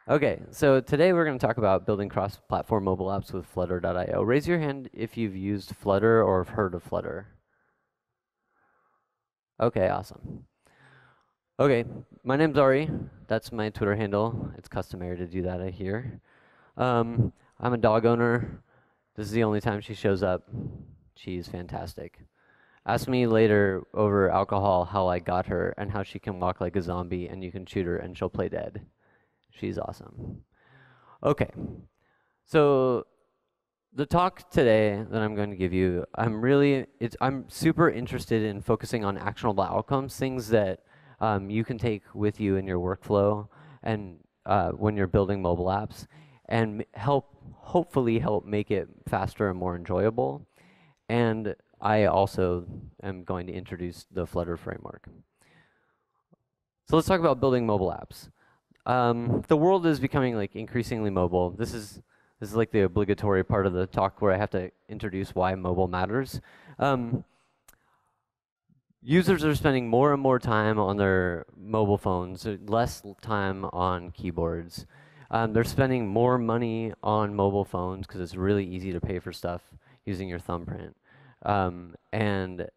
Okay, so today we're going to talk about building cross-platform mobile apps with Flutter.io. Raise your hand if you've used Flutter or have heard of Flutter. Okay, awesome. Okay, my name's Ari. That's my Twitter handle. It's customary to do that, I hear. I'm a dog owner. This is the only time she shows up. She's fantastic. Ask me later over alcohol how I got her and how she can walk like a zombie and you can shoot her and she'll play dead. She's awesome. Okay, so the talk today that I'm going to give you, I'm super interested in focusing on actionable outcomes, things that you can take with you in your workflow and when you're building mobile apps, and hopefully help make it faster and more enjoyable. And I also am going to introduce the Flutter framework. So let's talk about building mobile apps. The world is becoming like increasingly mobile. This is like the obligatory part of the talk where I have to introduce why mobile matters. Users are spending more and more time on their mobile phones, less time on keyboards. They're spending more money on mobile phones because it's really easy to pay for stuff using your thumbprint. And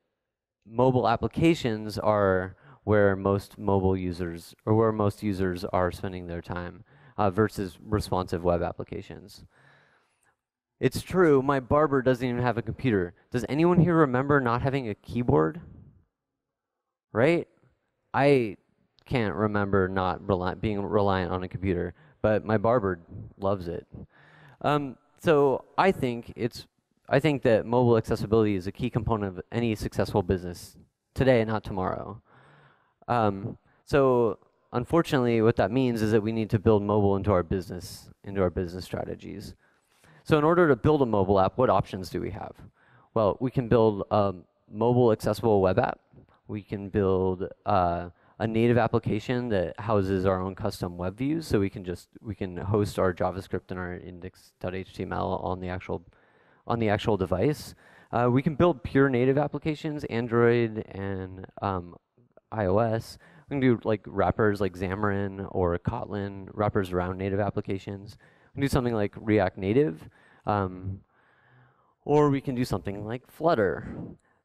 mobile applications are where most mobile users, or where most users are spending their time, versus responsive web applications. It's true, my barber doesn't even have a computer. Does anyone here remember not having a keyboard? Right? I can't remember not being reliant on a computer, but my barber loves it. So I think that mobile accessibility is a key component of any successful business today, not tomorrow. So unfortunately, what that means is that we need to build mobile into our business strategies. So in order to build a mobile app, what options do we have? Well, we can build a mobile accessible web app. We can build a native application that houses our own custom web views, so we can host our JavaScript and our index.html on the actual device. We can build pure native applications, Android and iOS. We can do like wrappers like Xamarin or Kotlin, wrappers around native applications. We can do something like React Native, or we can do something like Flutter.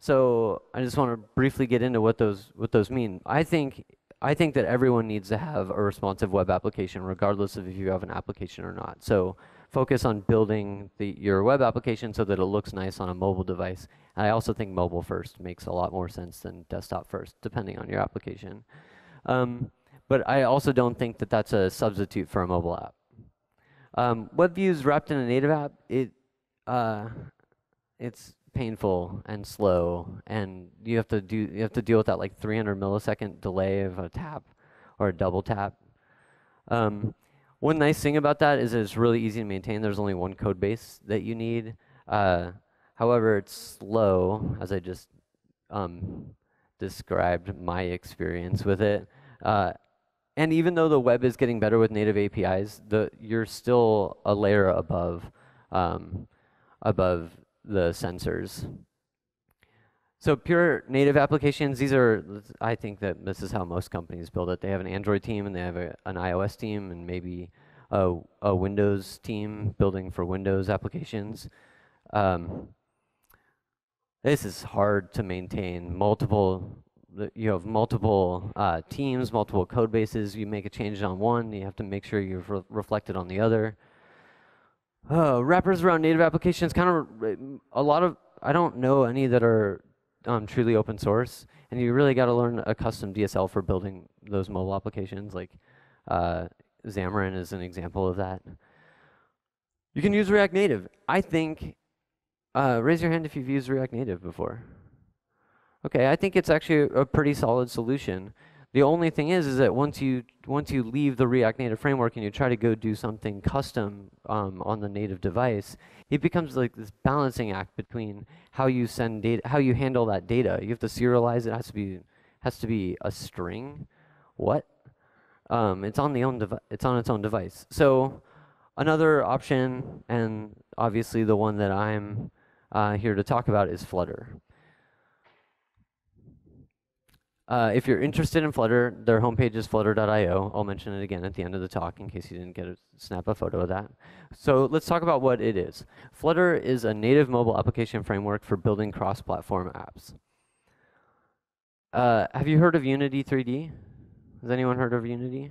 So I just want to briefly get into what those mean. I think that everyone needs to have a responsive web application, regardless of if you have an application or not. So focus on building your web application so that it looks nice on a mobile device. And I also think mobile first makes a lot more sense than desktop first, depending on your application. But I also don't think that that's a substitute for a mobile app. Web views wrapped in a native app, it's painful and slow, and you have to deal with that like 300 millisecond delay of a tap or a double tap. One nice thing about that is that it's really easy to maintain. There's only one code base that you need. However, it's slow, as I just described my experience with it. And even though the web is getting better with native APIs, you're still a layer above the sensors. So pure native applications, I think that this is how most companies build it. They have an Android team and they have an iOS team and maybe a Windows team building for Windows applications. This is hard to maintain. You have multiple teams, multiple code bases. You make a change on one, you have to make sure you've reflected on the other. Wrappers around native applications, I don't know any that are truly open source, and you really got to learn a custom DSL for building those mobile applications, like Xamarin is an example of that. You can use React Native. I think, raise your hand if you've used React Native before. Okay, I think it's actually a pretty solid solution. The only thing is that once you leave the React Native framework and you try to go do something custom on the native device, it becomes like this balancing act between how you send data, how you handle that data. You have to serialize it. Has to be a string. What? It's on its own device. So another option, and obviously the one that I'm here to talk about, is Flutter. If you're interested in Flutter, their homepage is flutter.io. I'll mention it again at the end of the talk in case you didn't snap a photo of that. So let's talk about what it is. Flutter is a native mobile application framework for building cross-platform apps. Have you heard of Unity 3D? Has anyone heard of Unity?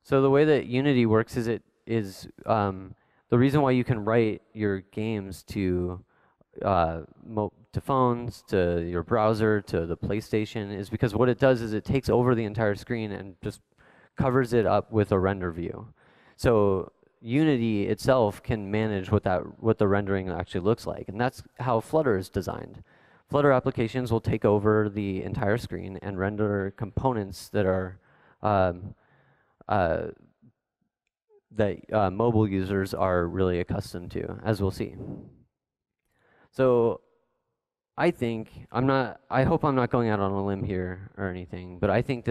So the way that Unity works is the reason why you can write your games to phones, to your browser, to the PlayStation, is because what it does is it takes over the entire screen and just covers it up with a render view. So Unity itself can manage what the rendering actually looks like, and that's how Flutter is designed. Flutter applications will take over the entire screen and render components that are mobile users are really accustomed to, as we'll see. So I hope I'm not going out on a limb here or anything, but I think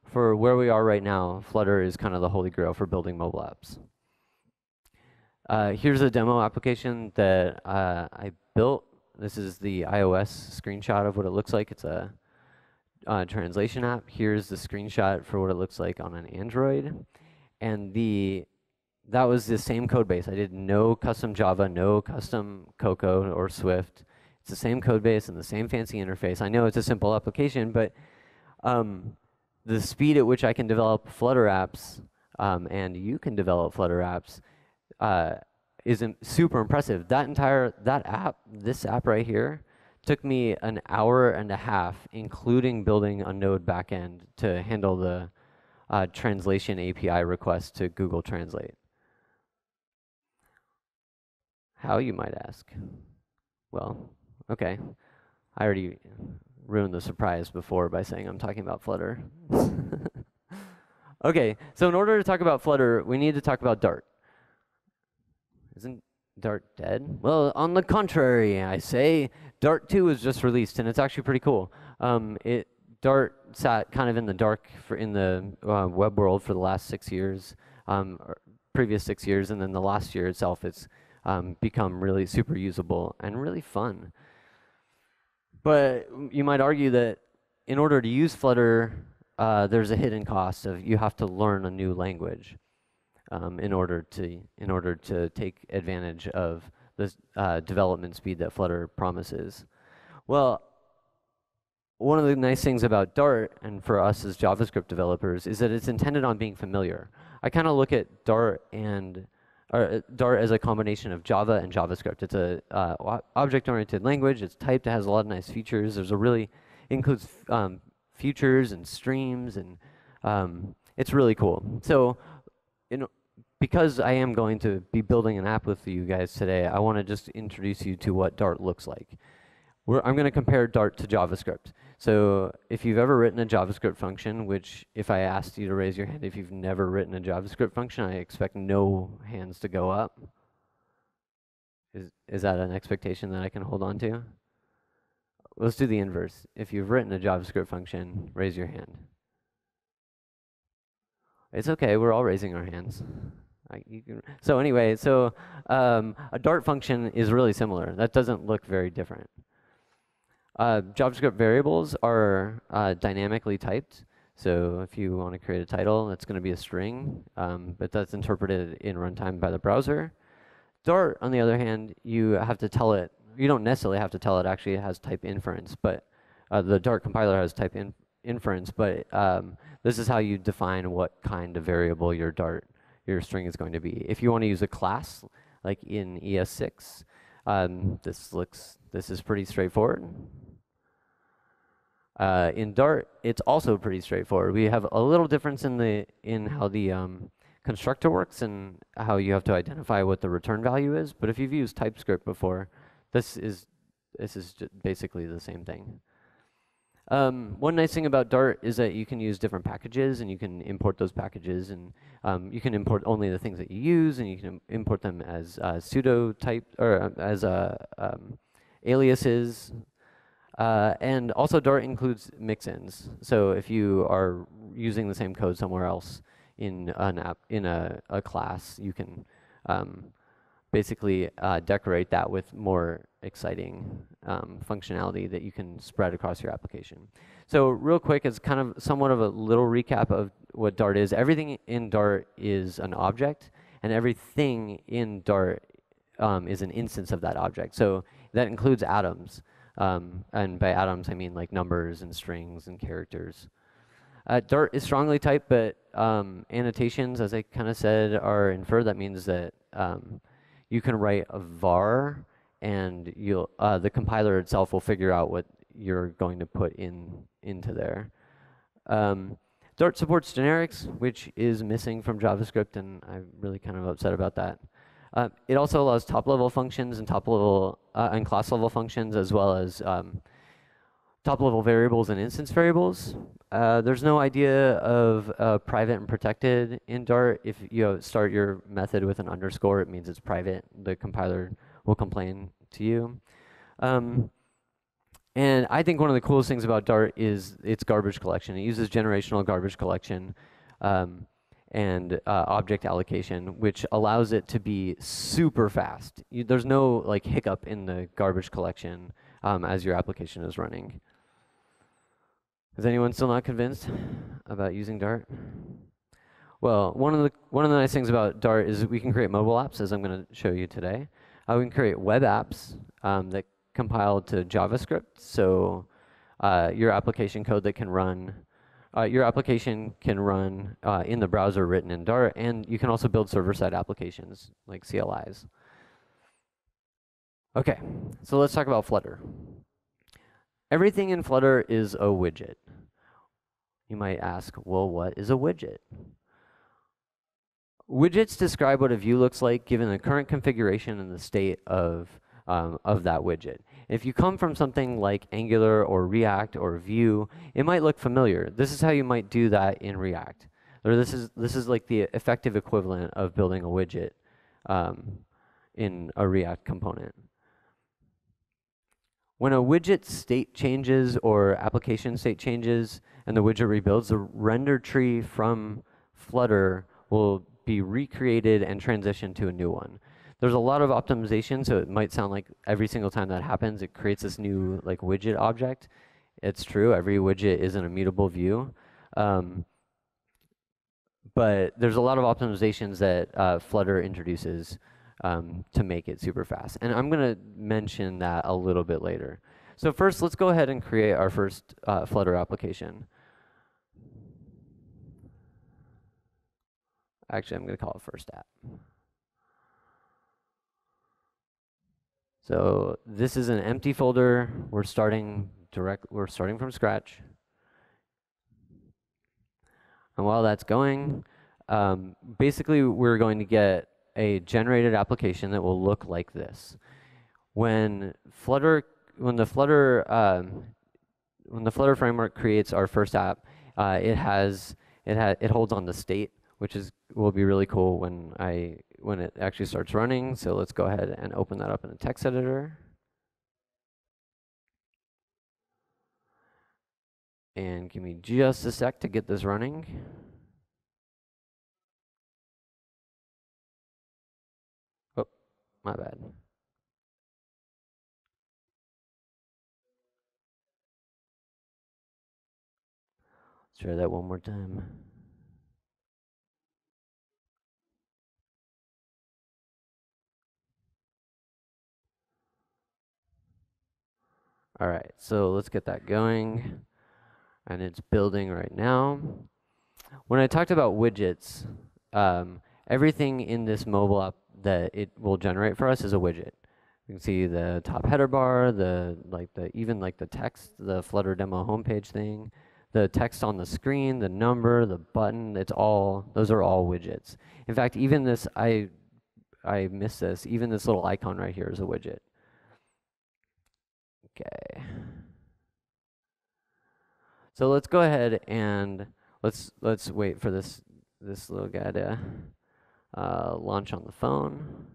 for where we are right now, Flutter is kind of the holy grail for building mobile apps. Here's a demo application that I built. This is the iOS screenshot of what it looks like. It's a translation app. Here's the screenshot for what it looks like on an Android. And that was the same code base. I did no custom Java, no custom Cocoa or Swift. It's the same code base and the same fancy interface. I know it's a simple application, but the speed at which I can develop Flutter apps, and you can develop Flutter apps, is super impressive. This app right here, took me an hour and a half, including building a Node backend to handle the translation API request to Google Translate. How, you might ask? Well, okay. I already ruined the surprise before by saying I'm talking about Flutter. Okay, so in order to talk about Flutter, we need to talk about Dart. Isn't Dart dead? Well, on the contrary, I say Dart 2 was just released, and it's actually pretty cool. Dart sat kind of in the dark in the web world for the last 6 years, previous 6 years, and then the last year itself, it's become really super usable and really fun. But you might argue that in order to use Flutter, there's a hidden cost of you have to learn a new language in order to take advantage of the development speed that Flutter promises. Well, one of the nice things about Dart, and for us as JavaScript developers, is that it's intended on being familiar. I kind of look at Dart as a combination of Java and JavaScript. It's a object-oriented language. It's typed. It has a lot of nice features. Includes futures and streams, and it's really cool. So, because I am going to be building an app with you guys today, I want to just introduce you to what Dart looks like. I'm going to compare Dart to JavaScript. So if you've ever written a JavaScript function, which if I asked you to raise your hand if you've never written a JavaScript function, I expect no hands to go up. Is that an expectation that I can hold on to? Let's do the inverse. If you've written a JavaScript function, raise your hand. It's okay, we're all raising our hands. So anyway, a Dart function is really similar. That doesn't look very different. JavaScript variables are dynamically typed. So if you want to create a title, that's going to be a string, but that's interpreted in runtime by the browser. Dart, on the other hand, you have to tell it. You don't necessarily have to tell it. Actually, it has type inference, but the Dart compiler has type inference. But this is how you define what kind of variable your string is going to be. If you want to use a class, like in ES6, this is pretty straightforward. In Dart, it's also pretty straightforward. We have a little difference in how the constructor works and how you have to identify what the return value is. But if you've used TypeScript before, this is just basically the same thing. One nice thing about Dart is that you can use different packages, and you can import those packages, and you can import only the things that you use, and you can import them as pseudo type or as aliases. And also Dart includes mixins. So if you are using the same code somewhere else in an app, in a class, you can basically decorate that with more exciting functionality that you can spread across your application. So real quick, it's kind of somewhat of a little recap of what Dart is. Everything in Dart is an object, and everything in Dart is an instance of that object. So that includes atoms. And by atoms, I mean like numbers and strings and characters. Dart is strongly typed, but annotations, as I kind of said, are inferred. That means that you can write a var, and the compiler itself will figure out what you're going to put into there. Dart supports generics, which is missing from JavaScript, and I'm really kind of upset about that. It also allows top-level functions and top-level and class-level functions, as well as top-level variables and instance variables. There's no idea of private and protected in Dart. If you start your method with an underscore, it means it's private. The compiler will complain to you. And I think one of the coolest things about Dart is its garbage collection. It uses generational garbage collection and object allocation, which allows it to be super fast. There's no like hiccup in the garbage collection as your application is running. Is anyone still not convinced about using Dart? Well, one of the nice things about Dart is we can create mobile apps, as I'm going to show you today. We can create web apps that compile to JavaScript. So your application code that can run, in the browser written in Dart, and you can also build server-side applications like CLIs. Okay, so let's talk about Flutter. Everything in Flutter is a widget. You might ask, well, what is a widget? Widgets describe what a view looks like given the current configuration and the state of that widget. If you come from something like Angular or React or Vue, it might look familiar. This is how you might do that in React. Or this is like the effective equivalent of building a widget in a React component. When a widget state changes or application state changes and the widget rebuilds, the render tree from Flutter will be recreated and transitioned to a new one. There's a lot of optimization, so it might sound like every single time that happens, it creates this new like widget object. It's true, every widget is an immutable view. But there's a lot of optimizations that Flutter introduces to make it super fast. And I'm going to mention that a little bit later. So first, let's go ahead and create our first Flutter application. Actually, I'm going to call it first app. So this is an empty folder. We're starting from scratch. And while that's going, basically we're going to get a generated application that will look like this. When the Flutter framework creates our first app, it holds on the state, which will be really cool when it actually starts running. So let's go ahead and open that up in a text editor. And give me just a sec to get this running. Oh, my bad. Let's try that one more time. All right, so let's get that going. And it's building right now. When I talked about widgets, everything in this mobile app that it will generate for us is a widget. You can see the top header bar, even the text, the Flutter demo homepage thing, the text on the screen, the number, the button. Those are all widgets. In fact, even this, I missed this. Even this little icon right here is a widget. Okay. So let's go ahead and let's wait for this little guy to launch on the phone.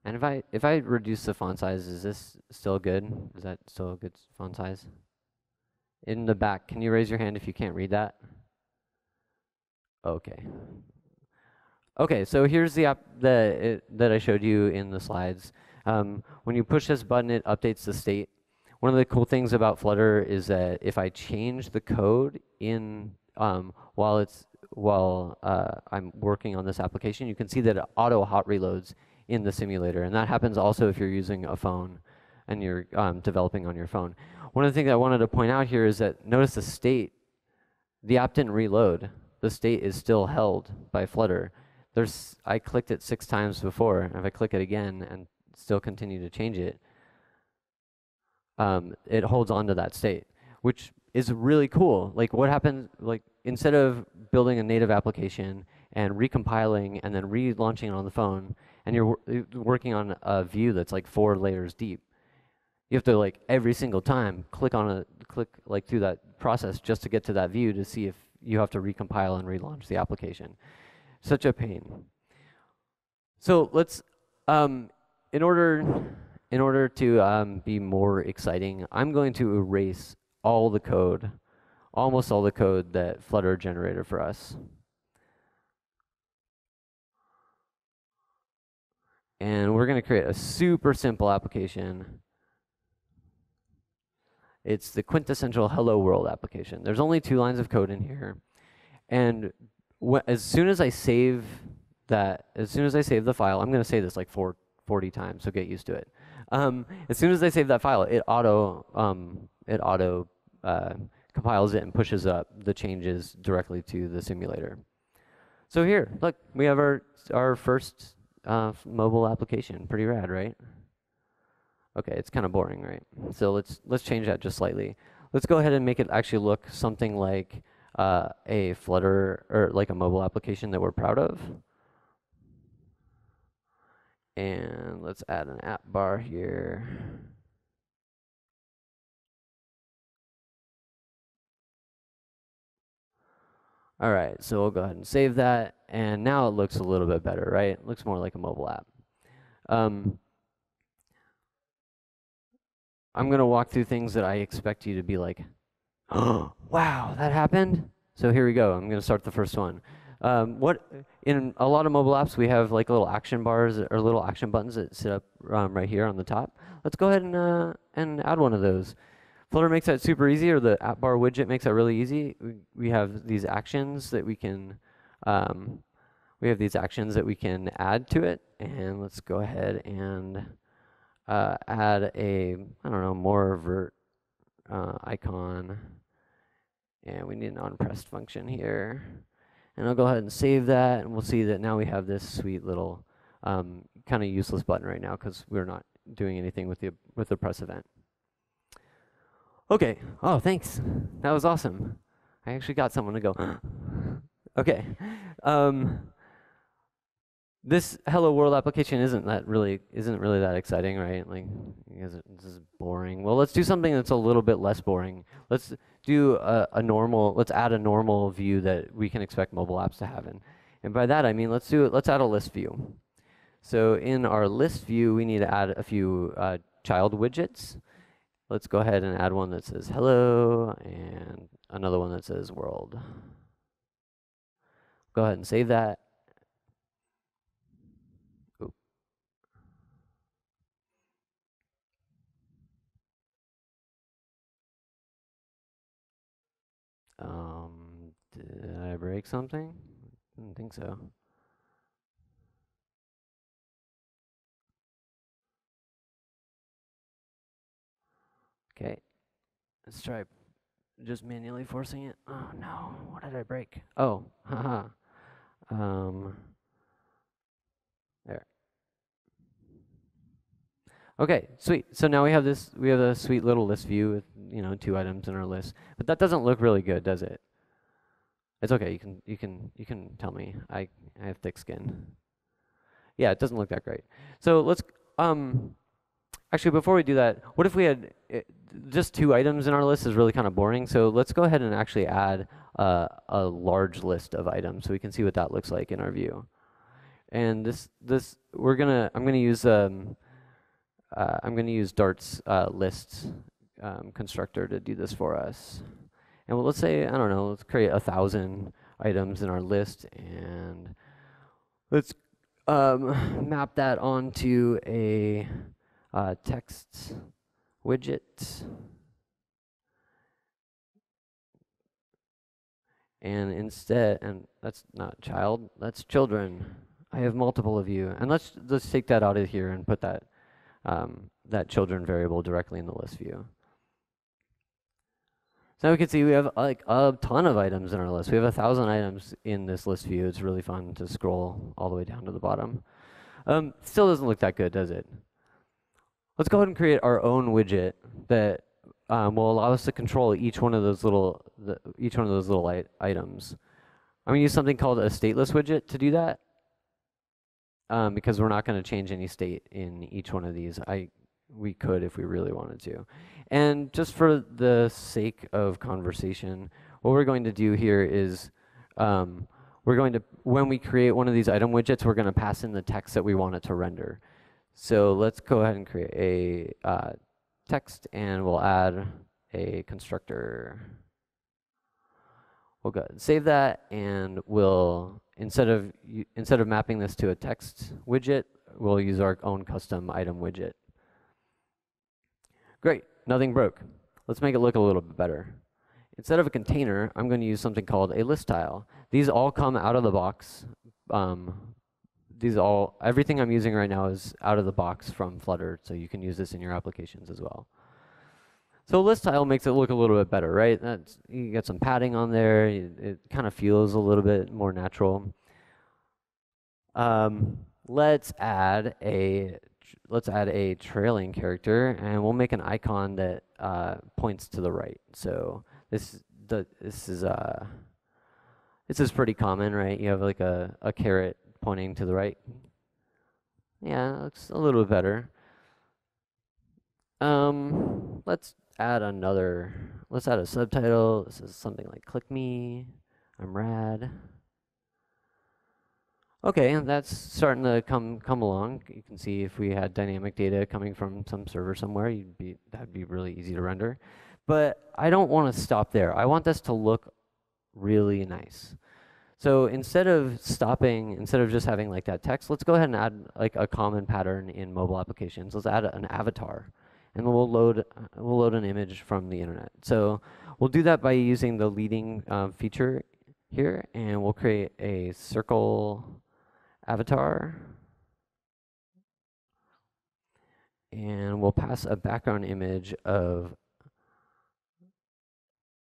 And if I reduce the font size, is this still good? Is that still a good font size? In the back, can you raise your hand if you can't read that? Okay. Okay, so here's the app that I showed you in the slides. When you push this button, it updates the state. One of the cool things about Flutter is that if I change the code in while I'm working on this application, you can see that it auto hot reloads in the simulator, and that happens also if you're using a phone and you're developing on your phone. One of the things I wanted to point out here is that notice the state. The app didn't reload. The state is still held by Flutter. I clicked it 6 times before, and if I click it again and still continue to change it, it holds on to that state, which is really cool. Like what happens, like instead of building a native application and recompiling and then relaunching it on the phone, and you're working on a view that's like 4 layers deep, you have to like every single time click like through that process just to get to that view to see if you have to recompile and relaunch the application. Such a pain. So let's, in order to be more exciting, I'm going to erase all the code, almost all the code that Flutter generated for us. And we're going to create a super simple application. It's the quintessential Hello World application. There's only 2 lines of code in here. And as soon as I save the file, I'm going to say this like 40 times, so get used to it. As soon as I save that file, it auto compiles it and pushes up the changes directly to the simulator. So here, look, we have our first mobile application. Pretty rad, right? Okay, it's kind of boring, right? So let's change that just slightly. Let's go ahead and make it actually look something like a Flutter or like a mobile application that we're proud of. And let's add an app bar here. All right, so we'll go ahead and save that. And now it looks a little bit better, right? It looks more like a mobile app. I'm going to walk through things that I expect you to be like, oh, wow, that happened? So here we go. I'm going to start the first one. In a lot of mobile apps, we have like little action bars or little action buttons that sit up right here on the top. Let's go ahead and add one of those. Flutter makes that super easy, or the app bar widget makes that really easy. We have these actions that we can add to it, and let's go ahead and add a, I don't know, more vert icon, and we need an onPressed function here. And I'll go ahead and save that, and we'll see that now we have this sweet little kind of useless button right now because we're not doing anything with the press event. Okay. Oh, thanks. That was awesome. I actually got someone to go. Okay. This Hello World application isn't really that exciting, right? Like, this is boring. Well, let's do something that's a little bit less boring. Let's do let's add a normal view that we can expect mobile apps to have. And by that I mean let's add a list view. So in our list view, we need to add a few child widgets. Let's go ahead and add one that says hello and another one that says world. Go ahead and save that. Did I break something? I didn't think so. Okay, let's try just manually forcing it. Oh no, what did I break? Oh, haha. There. Okay, sweet. So now we have a sweet little list view with, 2 items in our list. But that doesn't look really good, does it? It's okay. You can tell me. I have thick skin. Yeah, it doesn't look that great. So let's actually, before we do that, what if we had just 2 items in our list is really kind of boring. So let's go ahead and actually add a large list of items so we can see what that looks like in our view. And I'm going to use Dart's list constructor to do this for us. And let's say, I don't know, let's create 1,000 items in our list, and Let's map that onto a text widget. And instead, and that's not child, that's children. I have multiple of you. And let's take that out of here and put that that children variable directly in the list view. So now we can see we have like a ton of items in our list. We have 1,000 items in this list view. It's really fun to scroll all the way down to the bottom. Still doesn't look that good, does it? Let's go ahead and create our own widget that will allow us to control each one of those little items. I'm gonna use something called a stateless widget to do that, because we're not going to change any state in each one of these. We could if we really wanted to. And just for the sake of conversation, what we're going to do here is we're going to, when we create one of these item widgets, we're going to pass in the text that we want it to render. So let's go ahead and create a text, and we'll add a constructor. We'll go ahead and save that, and we'll, instead of mapping this to a text widget, we'll use our own custom item widget. Great, nothing broke. Let's make it look a little bit better. Instead of a container, I'm going to use something called a list tile. These all come out of the box. Everything I'm using right now is out of the box from Flutter, so you can use this in your applications as well. So a list tile makes it look a little bit better, right? You get some padding on there. It kind of feels a little bit more natural. Let's add a trailing character, and we'll make an icon that points to the right. So this is pretty common, right? You have like a caret pointing to the right. Yeah, it looks a little bit better. Let's add a subtitle. This is something like "Click me, I'm rad." Okay, and that's starting to come along. You can see if we had dynamic data coming from some server somewhere, that'd be really easy to render. But I don't want to stop there. I want this to look really nice. So instead of just having like that text, let's go ahead and add like a common pattern in mobile applications. Let's add an avatar, and we'll load an image from the internet. So we'll do that by using the leading feature here, and we'll create a circle avatar, and we'll pass a background image of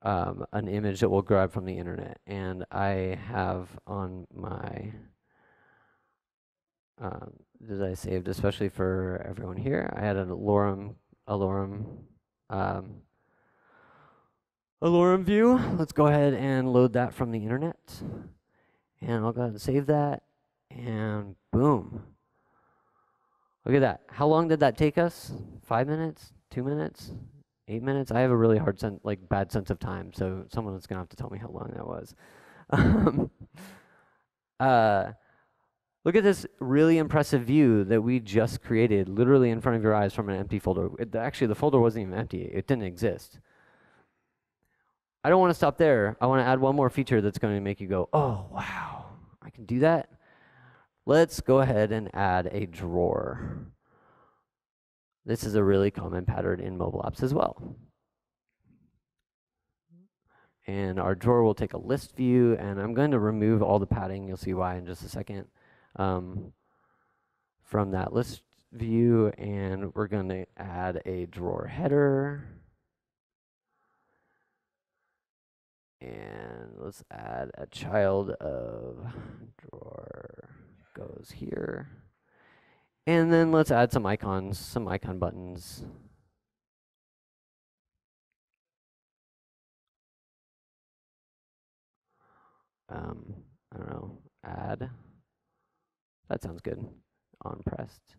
an image that we'll grab from the internet. And I have on my that I saved especially for everyone here. I had a lorem view. Let's go ahead and load that from the internet, and I'll go ahead and save that, and boom. Look at that. How long did that take us? 5 minutes? 2 minutes? 8 minutes? I have a really bad sense of time, so someone's gonna have to tell me how long that was. Look at this really impressive view that we just created literally in front of your eyes from an empty folder. Actually, the folder wasn't even empty. It didn't exist. I don't want to stop there. I want to add one more feature that's going to make you go, oh, wow, I can do that. Let's go ahead and add a drawer. This is a really common pattern in mobile apps as well. And our drawer will take a list view, and I'm going to remove all the padding. You'll see why in just a second. From that list view, and we're going to add a drawer header. And let's add a child of drawer goes here. And then let's add some icons, some icon buttons. I don't know, add. That sounds good. On pressed.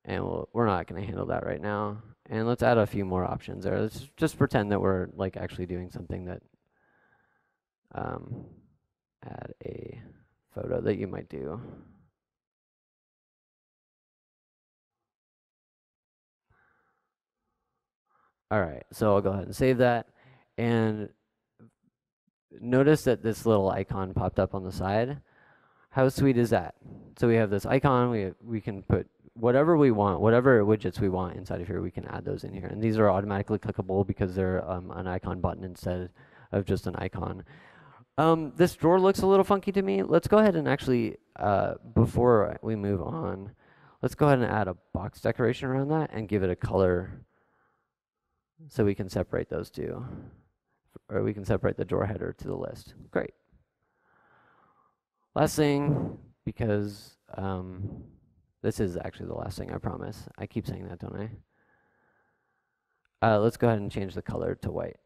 And we're not going to handle that right now. And let's add a few more options there. Let's just pretend that we're like actually doing something that add a photo that you might do. All right, so I'll go ahead and save that. And notice that this little icon popped up on the side. How sweet is that? So we have this icon, we can put whatever we want, whatever widgets we want inside of here, we can add those in here. And these are automatically clickable because they're an icon button instead of just an icon. This drawer looks a little funky to me. Let's go ahead and actually, before we move on, let's go ahead and add a box decoration around that and give it a color so we can separate those two. Or we can separate the drawer header to the list. Great. Last thing, because this is actually the last thing, I promise. I keep saying that, don't I? Let's go ahead and change the color to white.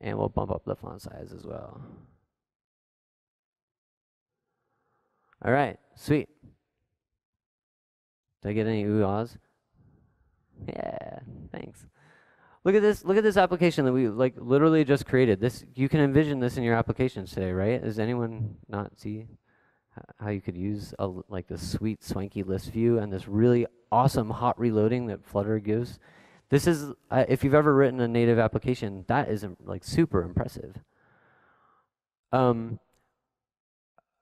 And we'll bump up the font size as well. All right, sweet. Did I get any ooh-ahs? Yeah, thanks. Look at this application that we like literally just created. This, you can envision this in your applications today, right? Does anyone not see how you could use like this sweet swanky list view and this really awesome hot reloading that Flutter gives? This is, if you've ever written a native application, that is like super impressive.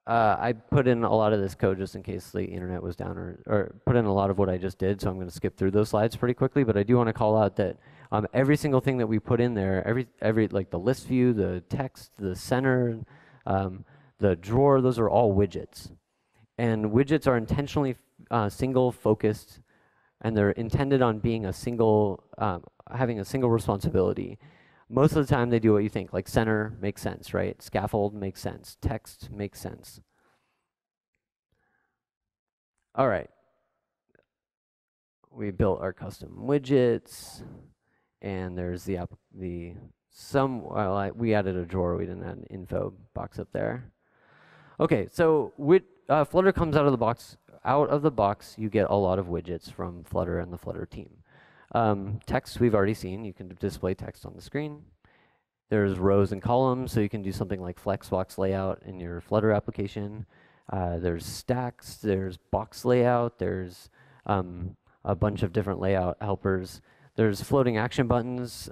I put in a lot of this code just in case the internet was down, or put in a lot of what I just did, so I'm going to skip through those slides pretty quickly, but I do want to call out that every single thing that we put in there, every like the list view, the text, the center, the drawer, those are all widgets. And widgets are intentionally single focused, and they're intended on being a single, having a single responsibility. Most of the time they do what you think, like center makes sense, right? Scaffold makes sense, text makes sense. All right. We built our custom widgets, and there's we added a drawer, we didn't add an info box up there. Okay, so Flutter comes out of the box. Out of the box, you get a lot of widgets from Flutter and the Flutter team. Text we've already seen. You can display text on the screen. There's rows and columns, so you can do something like flexbox layout in your Flutter application. There's stacks, there's box layout, there's a bunch of different layout helpers. There's floating action buttons,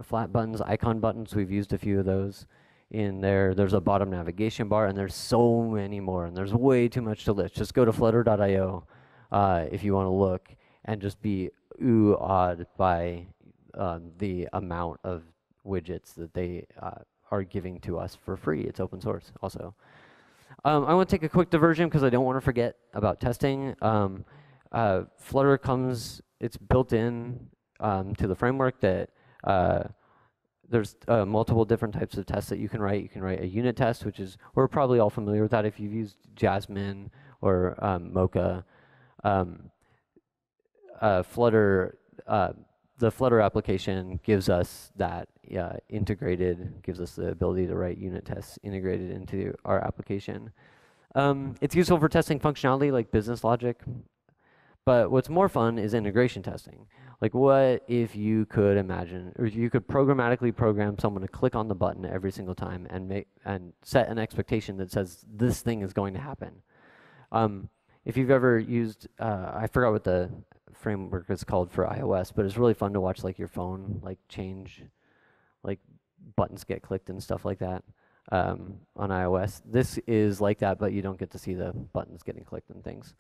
flat buttons, icon buttons. We've used a few of those in there. There's a bottom navigation bar, and there's so many more, and there's way too much to list. Just go to flutter.io if you want to look and just be ooh-awed by the amount of widgets that they are giving to us for free. It's open source also. I want to take a quick diversion because I don't want to forget about testing. Flutter it's built in to the framework that there's multiple different types of tests that you can write. You can write a unit test, which is, we're probably all familiar with that if you've used Jasmine or Mocha. Flutter, the Flutter application gives us that gives us the ability to write unit tests integrated into our application. It's useful for testing functionality like business logic, but what's more fun is integration testing. Like, what if you could imagine, or you could programmatically program someone to click on the button every single time and set an expectation that says this thing is going to happen. If you've ever used, I forgot what the framework is called for iOS, but it's really fun to watch like your phone like change, like buttons get clicked and stuff like that on iOS. This is like that, but you don't get to see the buttons getting clicked and things.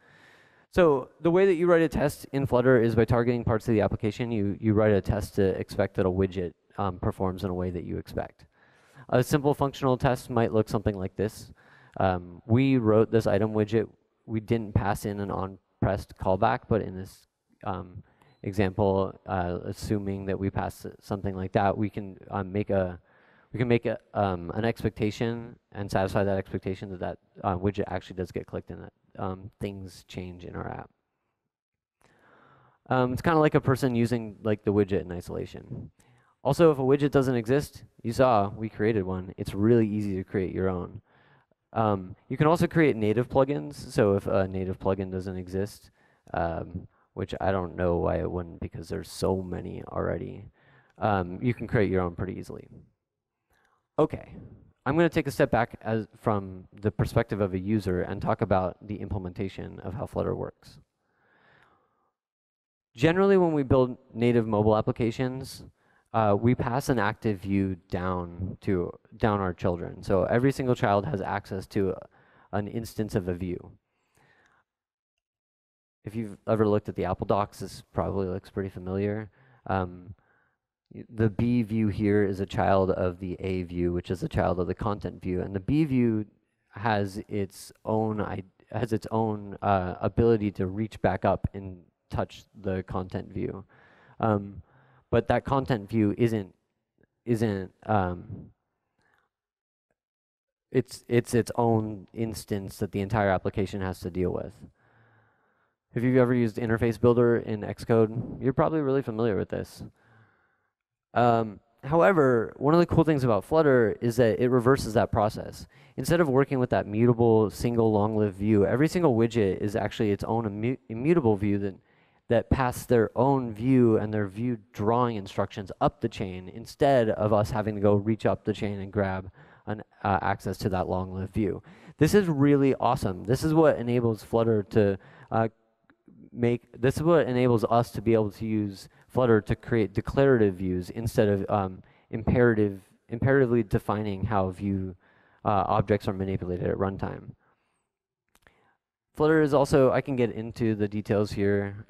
So the way that you write a test in Flutter is by targeting parts of the application. You write a test to expect that a widget performs in a way that you expect. A simple functional test might look something like this. We wrote this item widget. We didn't pass in an on-pressed callback, but in this example, assuming that we pass something like that, we can make an expectation and satisfy that expectation that that widget actually does get clicked and that things change in our app. It's kind of like a person using like the widget in isolation. Also, if a widget doesn't exist, you saw we created one. It's really easy to create your own. You can also create native plugins. So if a native plugin doesn't exist, which I don't know why it wouldn't because there's so many already, you can create your own pretty easily. Okay, I'm going to take a step back from the perspective of a user and talk about the implementation of how Flutter works. Generally, when we build native mobile applications, we pass an active view down our children. So every single child has access to an instance of a view. If you've ever looked at the Apple docs, this probably looks pretty familiar. The B view here is a child of the A view, which is a child of the content view, and the B view has its own ability to reach back up and touch the content view, but that content view isn't it's its own instance that the entire application has to deal with. If you've ever used Interface Builder in Xcode, you're probably really familiar with this. However, one of the cool things about Flutter is that it reverses that process. Instead of working with that mutable, single, long-lived view, every single widget is actually its own immutable view that pass their own view and their view drawing instructions up the chain, instead of us having to go reach up the chain and grab access to that long-lived view. This is really awesome. This is what enables Flutter to this is what enables us to be able to use Flutter to create declarative views instead of imperatively defining how view objects are manipulated at runtime. Flutter is also, I can get into the details here.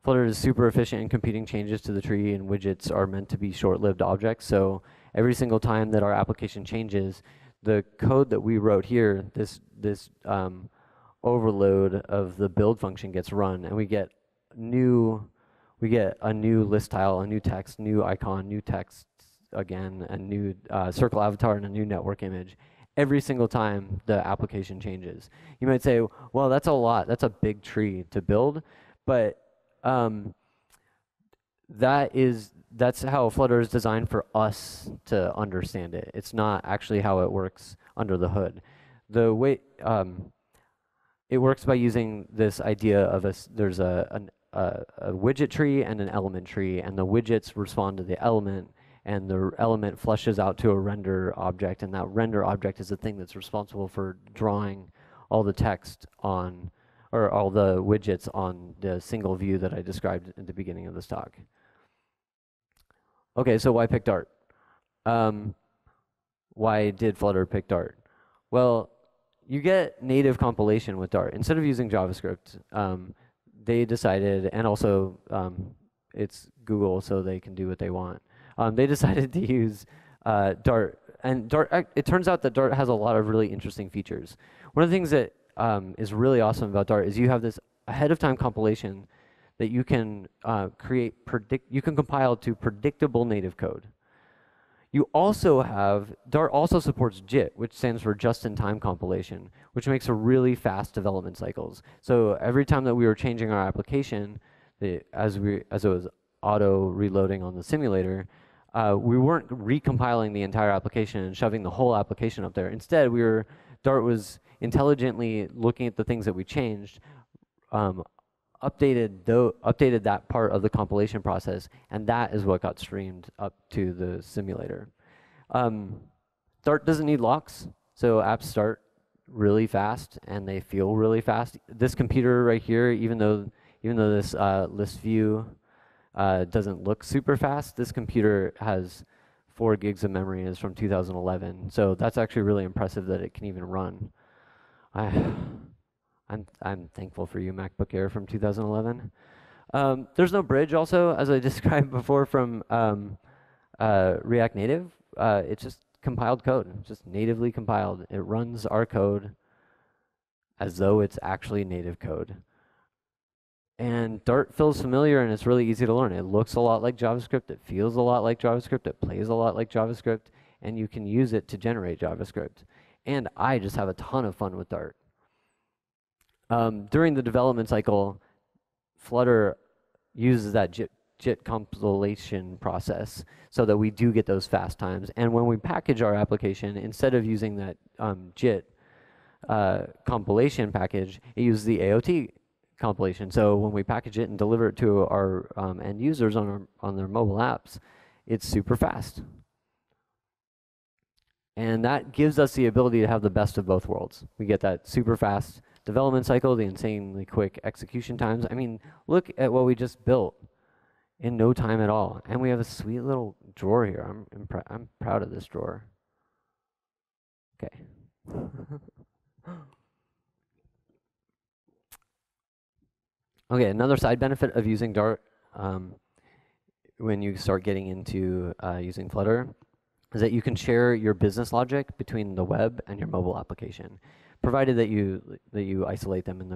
Flutter is super efficient in computing changes to the tree, and widgets are meant to be short-lived objects. So every single time that our application changes, the code that we wrote here, this overload of the build function gets run, and we get a new list tile, a new text, new icon, new text again, a new circle avatar, and a new network image every single time the application changes. You might say, well, that's a lot. That's a big tree to build, but that's how Flutter is designed for us to understand it. It's not actually how it works under the hood. The way it works by using this idea of there's a widget tree and an element tree, and the widgets respond to the element, and the element flushes out to a render object, and that render object is the thing that's responsible for drawing all the text on, or all the widgets on the single view that I described at the beginning of this talk. Okay, so why pick Dart? Why did Flutter pick Dart? Well, you get native compilation with Dart. Instead of using JavaScript, they decided, and also it's Google, so they can do what they want. They decided to use Dart, and Dart. It turns out that Dart has a lot of really interesting features. One of the things that is really awesome about Dart is you have this ahead of time compilation that you can you can compile to predictable native code. You also have, Dart also supports JIT, which stands for just-in-time compilation, which makes a really fast development cycles. So every time that we were changing our application, as it was auto reloading on the simulator, we weren't recompiling the entire application and shoving the whole application up there. Instead, Dart was intelligently looking at the things that we changed, updated that part of the compilation process, and that is what got streamed up to the simulator. Dart doesn't need locks, so apps start really fast and they feel really fast. This computer right here, even though this list view doesn't look super fast, this computer has 4 gigs of memory and is from 2011. So that's actually really impressive that it can even run. I'm thankful for you, MacBook Air from 2011. There's no bridge also, as I described before from React Native. It's just compiled code, just natively compiled. It runs our code as though it's actually native code. And Dart feels familiar and it's really easy to learn. It looks a lot like JavaScript, it feels a lot like JavaScript, it plays a lot like JavaScript, and you can use it to generate JavaScript. And I just have a ton of fun with Dart. During the development cycle, Flutter uses that JIT compilation process so that we do get those fast times. And when we package our application, instead of using that JIT compilation package, it uses the AOT compilation. So when we package it and deliver it to our end users on their mobile apps, it's super fast. And that gives us the ability to have the best of both worlds. We get that super fast development cycle, the insanely quick execution times. I mean, look at what we just built in no time at all. And we have a sweet little drawer here. I'm proud of this drawer. Okay. Okay, another side benefit of using Dart when you start getting into using Flutter is that you can share your business logic between the web and your mobile application, provided that you isolate them in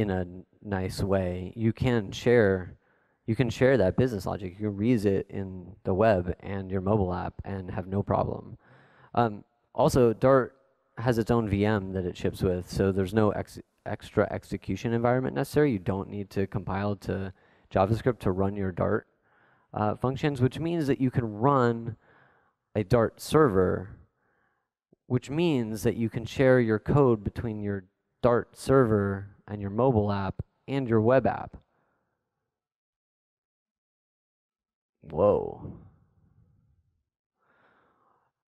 a nice way. You can share that business logic. You can reuse it in the web and your mobile app and have no problem. Also, Dart has its own VM that it ships with, so there's no extra execution environment necessary. You don't need to compile to JavaScript to run your Dart functions, which means that you can run a Dart server, which means that you can share your code between your Dart server and your mobile app and your web app. Whoa.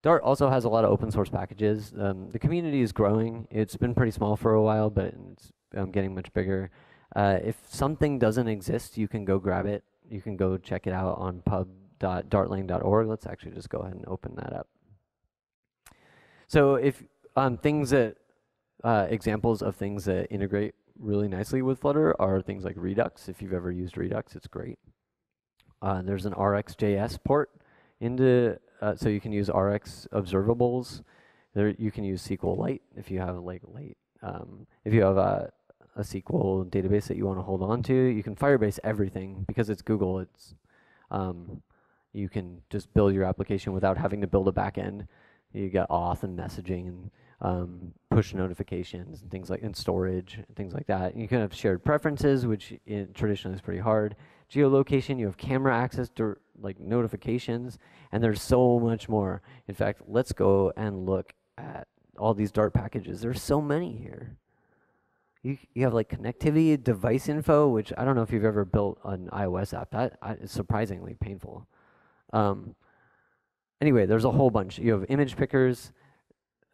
Dart also has a lot of open source packages. The community is growing. It's been pretty small for a while, but it's getting much bigger. If something doesn't exist, you can go grab it. You can go check it out on pub.dartlang.org. Let's actually just go ahead and open that up. So if things that, examples of things that integrate really nicely with Flutter are things like Redux. If you've ever used Redux, it's great. There's an RxJS port into, so you can use Rx observables. There, you can use SQLite if you have if you have a SQL database that you want to hold on to. You can Firebase everything because it's Google. It's you can just build your application without having to build a backend. You get auth and messaging and push notifications and things like, and storage and things like that. And you can have shared preferences, which traditionally is pretty hard. Geolocation, you have camera access to like notifications, and there's so much more. In fact, let's go and look at all these Dart packages. There's so many here. You have like connectivity, device info, which I don't know if you've ever built an iOS app. That is surprisingly painful. Anyway, there's a whole bunch. You have image pickers.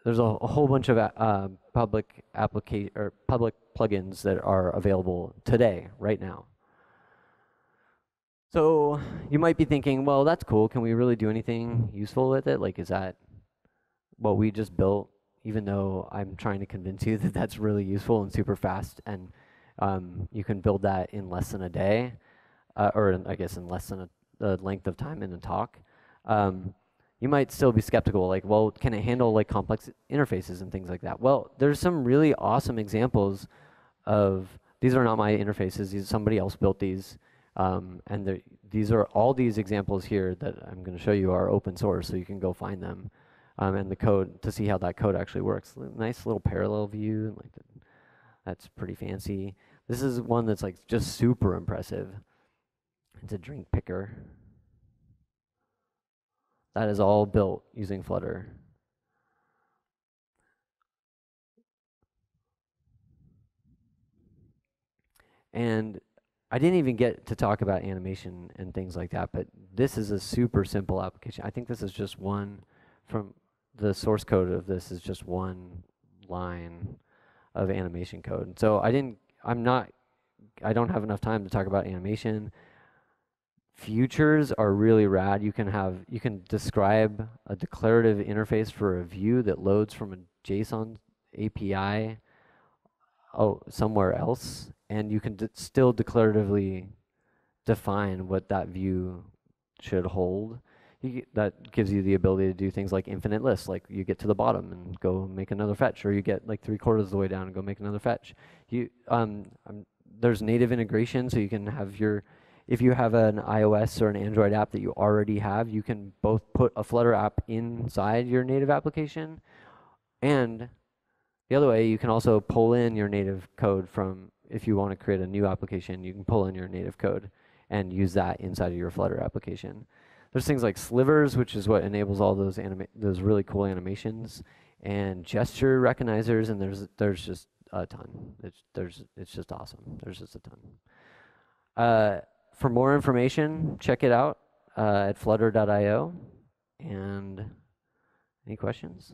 There's a whole bunch of public plugins that are available today, right now. So you might be thinking, well, that's cool. Can we really do anything useful with it? Like, is that what we just built? Even though I'm trying to convince you that that's really useful and super fast, and you can build that in less than a day, or I guess in less than the length of time in a talk. You might still be skeptical, like, well, can it handle like complex interfaces and things like that? Well, there's some really awesome examples of, these are not my interfaces, somebody else built these, and these are all these examples here that I'm going to show you are open source, so you can go find them. And the code to see how that code actually works. Nice little parallel view, like that's pretty fancy. This is one that's like just super impressive. It's a drink picker. That is all built using Flutter. And I didn't even get to talk about animation and things like that, but this is a super simple application. I think this is just one from the source code of this is just one line of animation code. And so I don't have enough time to talk about animation. Features are really rad. You can describe a declarative interface for a view that loads from a JSON API somewhere else, and you can still declaratively define what that view should hold. That gives you the ability to do things like infinite lists, like you get to the bottom and go make another fetch, or you get like 3/4 of the way down and go make another fetch. There's native integration, so you can have if you have an iOS or an Android app that you already have, you can both put a Flutter app inside your native application, and the other way, you can also pull in your native code from, if you want to create a new application, you can pull in your native code and use that inside of your Flutter application. There's things like slivers, which is what enables all those really cool animations, and gesture recognizers, and there's just a ton. It's just awesome. There's just a ton. For more information, check it out at flutter.io. And any questions?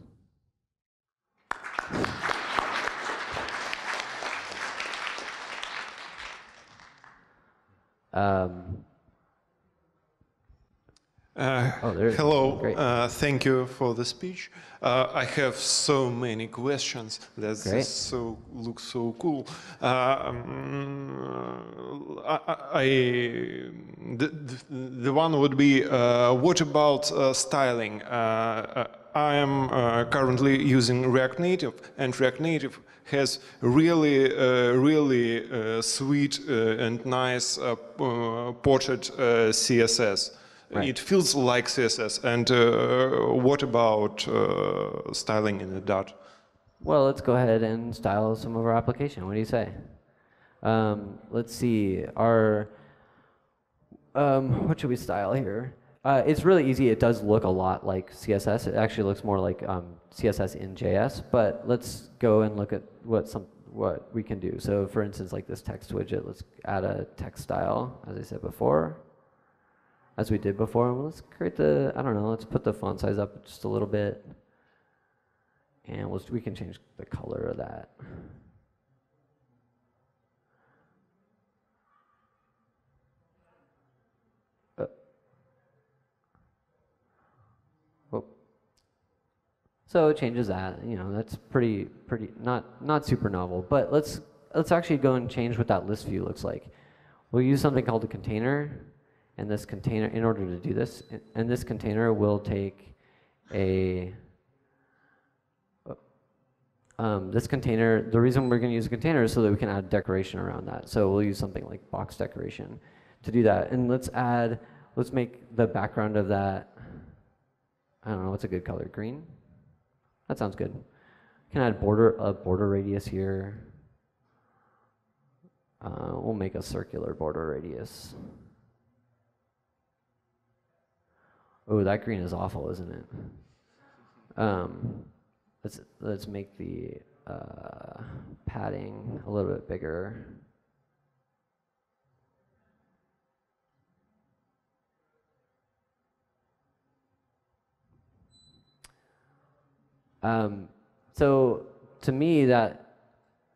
Hello, great. Thank you for the speech. I have so many questions. That looks so cool. The one would be, what about styling? I am currently using React Native, and React Native has really sweet and nice portrait CSS. Right. It feels like CSS. And what about styling in the Dart? Well, let's go ahead and style some of our application. What do you say? Let's see. What should we style here? It's really easy. It does look a lot like CSS. It actually looks more like CSS in JS. But let's go and look at what we can do. So, for instance, like this text widget, let's add a text style, as I said before. As we did before, and let's create let's put the font size up just a little bit. And we can change the color of that. So it changes that. That's pretty not super novel. But let's actually go and change what that list view looks like. We'll use something called a container. And this container, in order to do this, and this container will take this container, the reason we're going to use a container is so that we can add decoration around that. So we'll use something like box decoration to do that. And let's make the background of that, I don't know, what's a good color? Green? That sounds good. Can add a border radius here. We'll make a circular border radius. Oh, that green is awful, isn't it? Let's make the padding a little bit bigger. So to me, that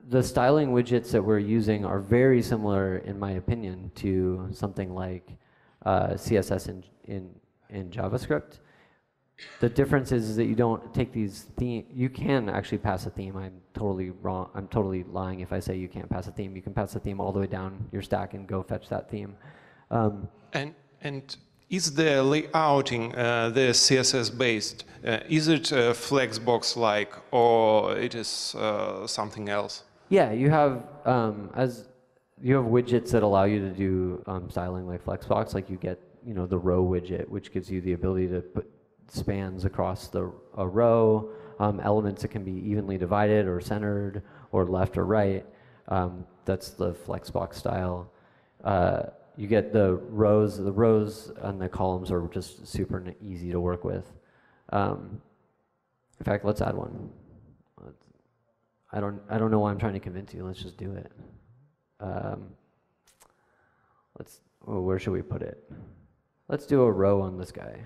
the styling widgets that we're using are very similar, in my opinion, to something like CSS in JavaScript. The difference is that you don't take these themes. You can actually pass a theme. I'm totally wrong. I'm totally lying if I say you can't pass a theme. You can pass a theme all the way down your stack and go fetch that theme. And is the layouting the CSS based? Is it Flexbox-like, or it is something else? Yeah, you have widgets that allow you to do styling like Flexbox. Like you get the row widget, which gives you the ability to put spans across a row, elements that can be evenly divided or centered or left or right. That's the Flexbox style. You get the rows and the columns are just super easy to work with. In fact, let's add one. I don't know why I'm trying to convince you. Let's just do it. Where should we put it? Let's do a row on this guy.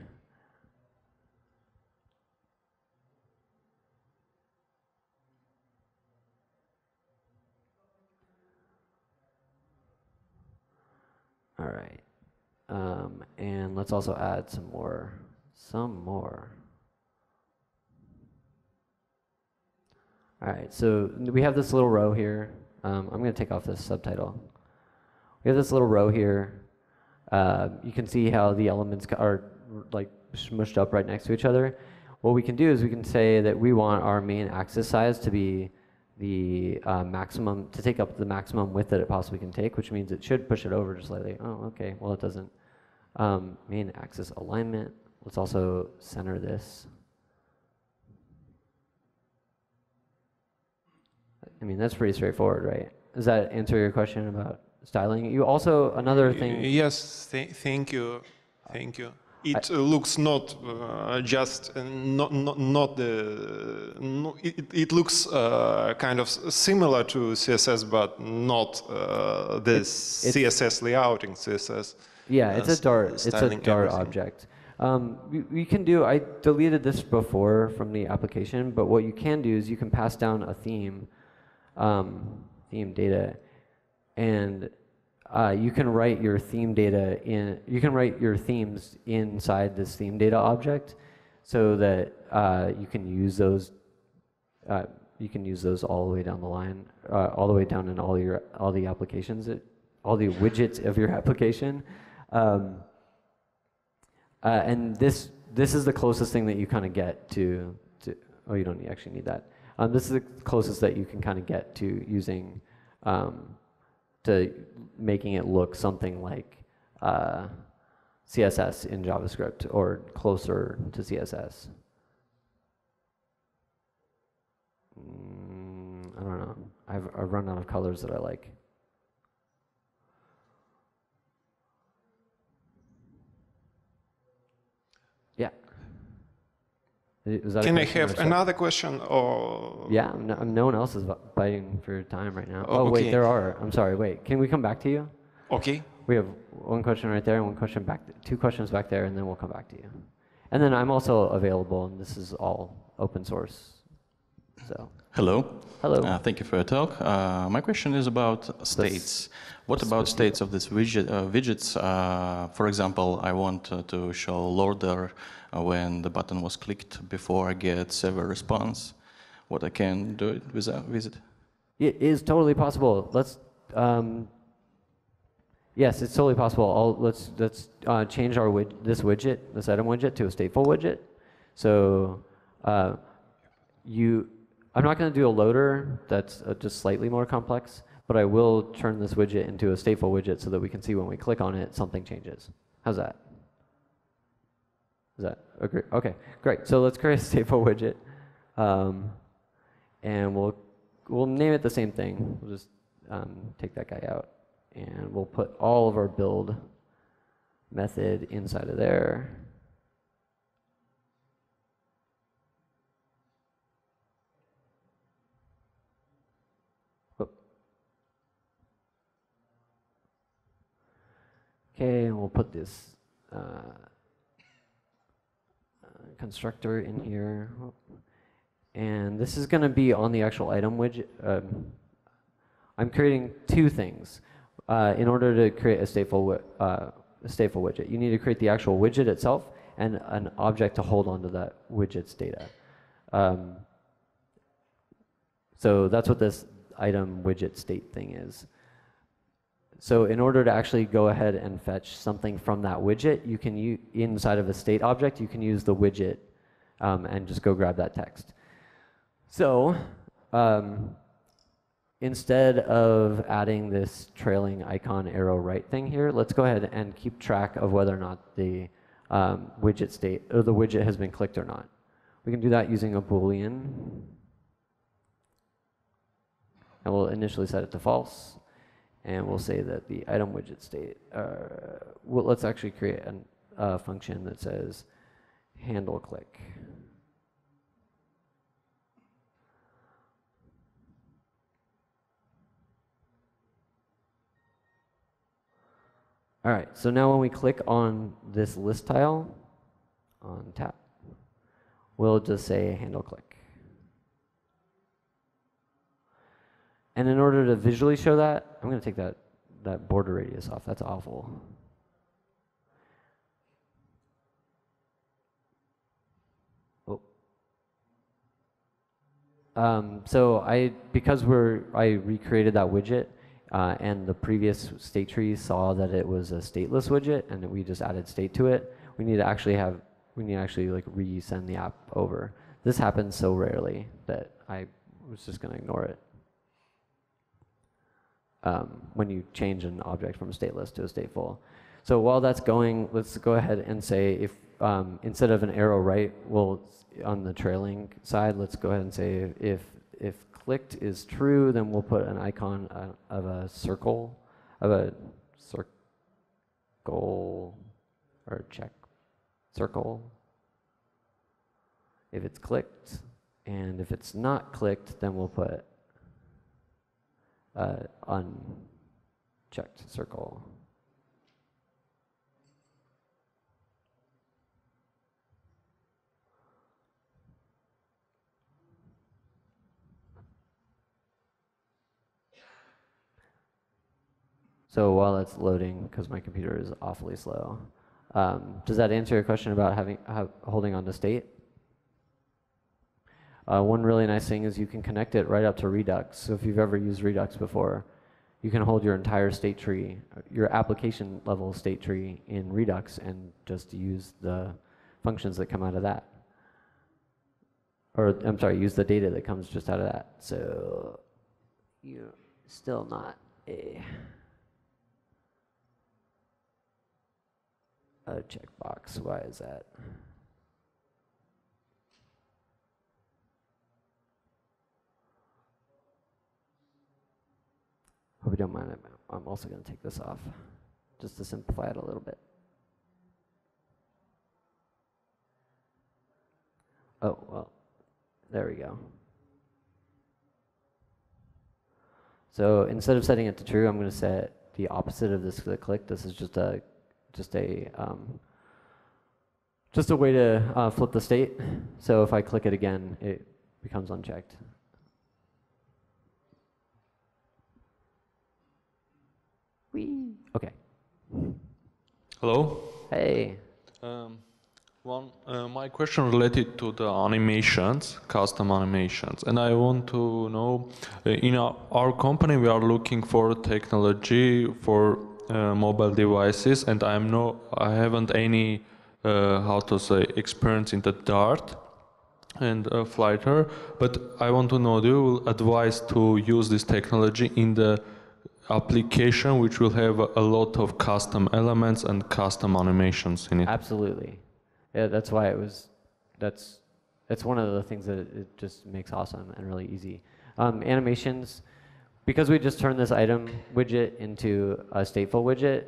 All right, and let's also add some more. All right, so we have this little row here. I'm going to take off this subtitle. We have this little row here. You can see how the elements are like smushed up right next to each other. What we can do is we can say that we want our main axis size to be the maximum, to take up the maximum width that it possibly can take, which means it should push it over just slightly. Oh, okay, well it doesn't. Main axis alignment, let's also center this. I mean, that's pretty straightforward, right? Does that answer your question about styling? You also, another thing. Yes, thank you. Thank you. It looks not just not the. No, it looks kind of similar to CSS, but not the CSS layouting CSS. Yeah, it's a Dart. It's a Dart object. You can do. I deleted this before from the application, but what you can do is you can pass down a theme, theme data, and you can write your theme data in. You can write your themes inside this theme data object, so that you can use those. You can use those all the way down the line, all the way down in all the applications, all the widgets of your application, and this is the closest thing that you kind of get to. Oh, you don't actually need that. This is the closest that you can kind of get to using. To making it look something like CSS in JavaScript or closer to CSS. I don't know. I've run out of colors that I like. Yeah. Is that Can I have another question? Or yeah, no one else is biting for your time right now. Oh, oh wait, okay. there are. I'm sorry. Wait, can we come back to you? Okay. We have one question right there and one question back, two questions back there, and then we'll come back to you. And then I'm also available, and this is all open source. So. Hello. Hello. Thank you for your talk. My question is about states. What about states of these widgets? For example, I want to show loader when the button was clicked before I get server response. What I can do it with it? It is totally possible. Let's. Yes, it's totally possible. Let's change our this widget, this item widget, to a stateful widget. So I'm not going to do a loader that's just slightly more complex, but I will turn this widget into a stateful widget so that we can see when we click on it, something changes. How's that? Is that agree? Okay, great. So let's create a stateful widget, and we'll name it the same thing. We'll just take that guy out, and we'll put all of our build method inside of there. Okay, and we'll put this constructor in here. And this is going to be on the actual item widget. I'm creating two things. In order to create a stateful widget, you need to create the actual widget itself and an object to hold onto that widget's data. So that's what this item widget state thing is. So in order to actually go ahead and fetch something from that widget, you can inside of a state object, you can use the widget and just go grab that text. So instead of adding this trailing icon arrow right thing here, let's go ahead and keep track of whether or not the widget state or the widget has been clicked or not. We can do that using a Boolean. And we'll initially set it to false. And we'll say that the item widget state, let's actually create a function that says handle click. All right, so now when we click on this list tile on tap, we'll just say handle click. And in order to visually show that, I'm going to take that border radius off. That's awful. Oh. So because I recreated that widget, and the previous state tree saw that it was a stateless widget, and we just added state to it. We need to actually like resend the app over. This happens so rarely that I was just going to ignore it. When you change an object from stateless to a stateful. So while that's going, let's go ahead and say if instead of an arrow right, on the trailing side, let's go ahead and say if clicked is true, then we'll put an icon of a circle, or check circle. If it's clicked, and if it's not clicked, then we'll put unchecked circle. So while it's loading, because my computer is awfully slow, does that answer your question about holding on to state? One really nice thing is you can connect it right up to Redux. So if you've ever used Redux before, you can hold your entire state tree, your application level state tree in Redux and just use the functions that come out of that. Or, I'm sorry, use the data that comes just out of that. So you're still not a checkbox. Why is that? Hope you don't mind. I'm also going to take this off just to simplify it a little bit. Oh, well, there we go. So instead of setting it to true, I'm going to set the opposite of this click. This is just a way to flip the state. So if I click it again, it becomes unchecked. Whee. Okay. Hello. Hey. My question related to the animations, custom animations, and I want to know, in our company we are looking for technology for mobile devices, and I haven't any experience in the Dart and Flutter, but I want to know, do you advise to use this technology in the application which will have a lot of custom elements and custom animations in it? Absolutely. Yeah, that's why that's one of the things that it just makes awesome and really easy. Animations, because we just turned this item widget into a stateful widget,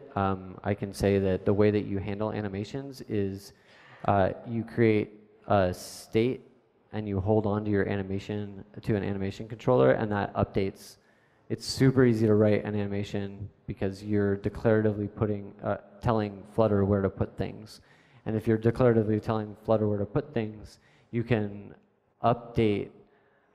I can say that the way that you handle animations is you create a state and you hold on to your animation to an animation controller, and that updates. It's super easy to write an animation because you're declaratively telling Flutter where to put things. And if you're declaratively telling Flutter where to put things, you can update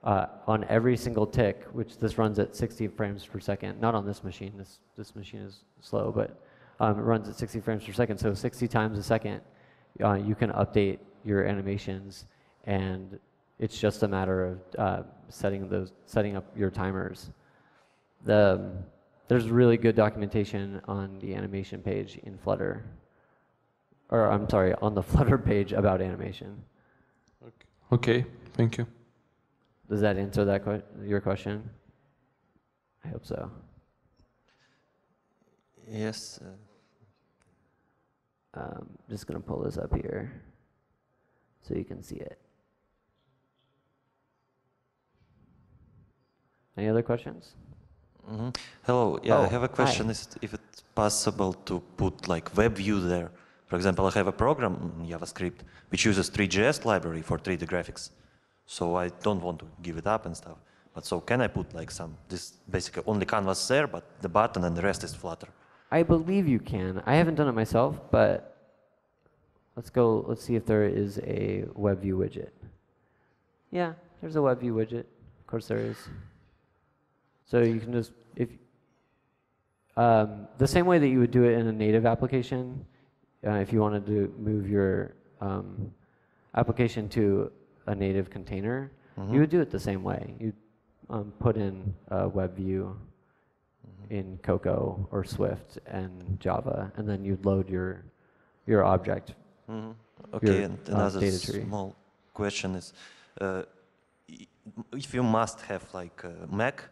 on every single tick, which this runs at 60 frames per second. Not on this machine. This machine is slow, but it runs at 60 frames per second. So 60 times a second, you can update your animations, and it's just a matter of setting up your timers. There's really good documentation on the animation page in Flutter. Or I'm sorry, on the Flutter page about animation. Okay, thank you. Does that answer your question? I hope so. Yes. Just gonna pull this up here so you can see it. Any other questions? Mm-hmm. Hello. Yeah, Oh, I have a question. hi. Is if it's possible to put like web view there? For example, I have a program in JavaScript which uses 3JS library for 3D graphics. So I don't want to give it up and stuff. But so can I put like this basically only canvas there, but the button and the rest is Flutter? I believe you can. I haven't done it myself, but let's see if there is a web view widget. Yeah, there's a web view widget. Of course there is. So you can just, the same way that you would do it in a native application, if you wanted to move your application to a native container, you would do it the same way. You'd put in a web view in Cocoa or Swift and Java, and then you'd load your object. Okay, and another data tree. small question is, if you must have like Mac,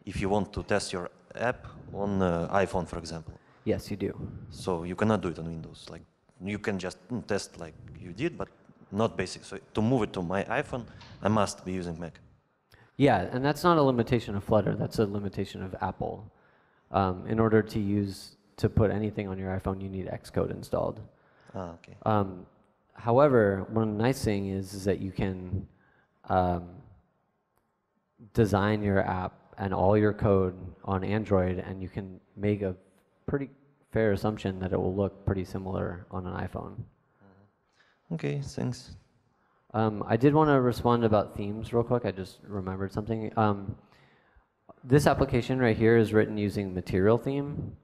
if you want to test your app on iPhone, for example. Yes, you do. So you cannot do it on Windows. Like you can just test like you did, but not basic. So to move it to my iPhone, I must be using Mac. Yeah, and that's not a limitation of Flutter. That's a limitation of Apple. In order to put anything on your iPhone, you need Xcode installed. Ah, okay. However, one nice thing is that you can design your app and all your code on Android, and you can make a pretty fair assumption that it will look pretty similar on an iPhone. Okay, thanks. I did want to respond about themes real quick. I just remembered something. This application right here is written using Material Theme.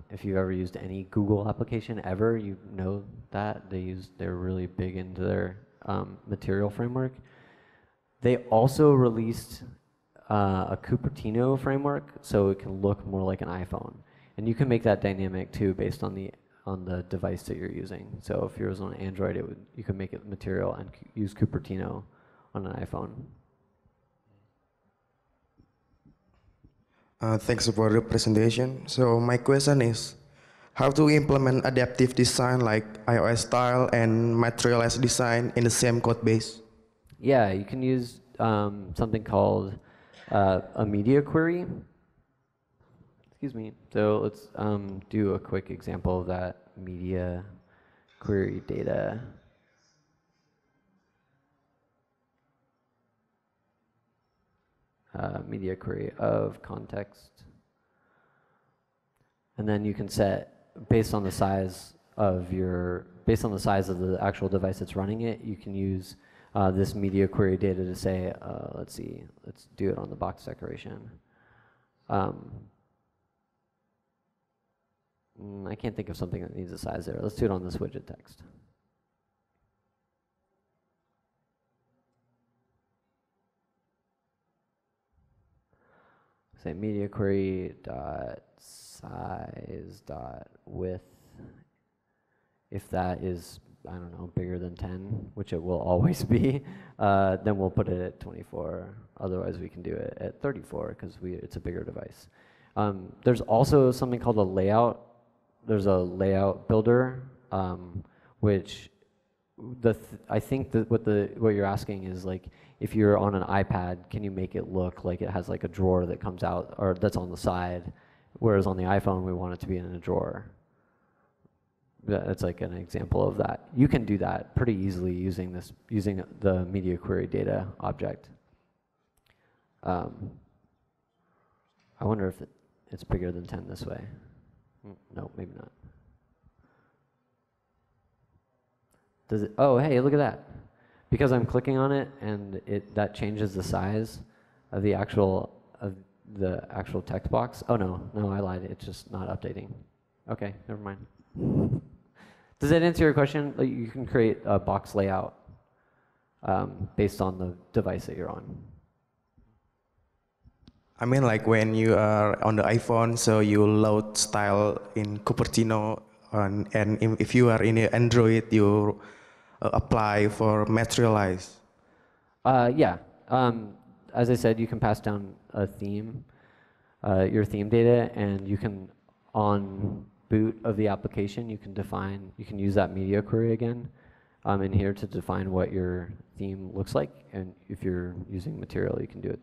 If you've ever used any Google application ever, you know that they're really big into their material framework. They also released a Cupertino framework, so it can look more like an iPhone, and you can make that dynamic too based on the device that you're using. So if yours on Android, you can make it material and use Cupertino on an iPhone. Thanks for the presentation. So my question is, how to implement adaptive design like iOS style and materialized design in the same code base? Yeah, you can use something called a media query. Excuse me. So let's do a quick example of that media query data. Media query of context. And then you can set, based on the size of the actual device that's running it, you can use this media query data to say, let's see, let's do it on the box decoration. I can't think of something that needs a size there. Let's do it on this widget text. Say media query dot size dot width. If that is, I don't know, bigger than 10, which it will always be, then we'll put it at 24. Otherwise, we can do it at 34 because it's a bigger device. There's also something called a layout. There's a layout builder, which I think that what you're asking is like, if you're on an iPad, can you make it look like it has like a drawer that comes out or that's on the side, whereas on the iPhone we want it to be in a drawer. That's like an example of that. You can do that pretty easily using the media query data object. I wonder if it's bigger than 10 this way. No, maybe not. Does it? Oh, hey, look at that. Because I'm clicking on it and that changes the size of the actual text box. Oh no, I lied. It's just not updating. Okay, never mind. Does that answer your question? Like, you can create a box layout based on the device that you're on. I mean, like when you are on the iPhone, so you load style in Cupertino, and if you are in Android, you apply for materialize. Yeah. As I said, you can pass down a theme, your theme data, and you can, on boot of the application, you can use that media query again in here to define what your theme looks like. And if you're using material, you can do it.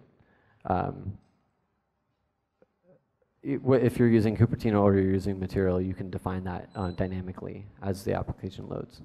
If you're using Cupertino or you're using material, you can define that dynamically as the application loads.